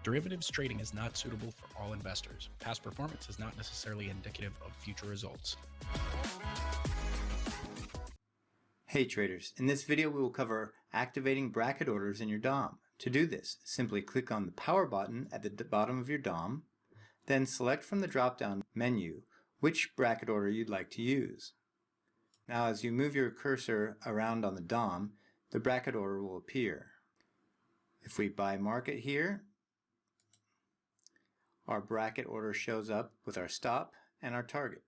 Derivatives trading is not suitable for all investors. Past performance is not necessarily indicative of future results. Hey traders, in this video we will cover activating bracket orders in your DOM. To do this, simply click on the power button at the bottom of your DOM, then select from the drop-down menu which bracket order you'd like to use. Now as you move your cursor around on the DOM, the bracket order will appear. If we buy market here, our bracket order shows up with our stop and our target.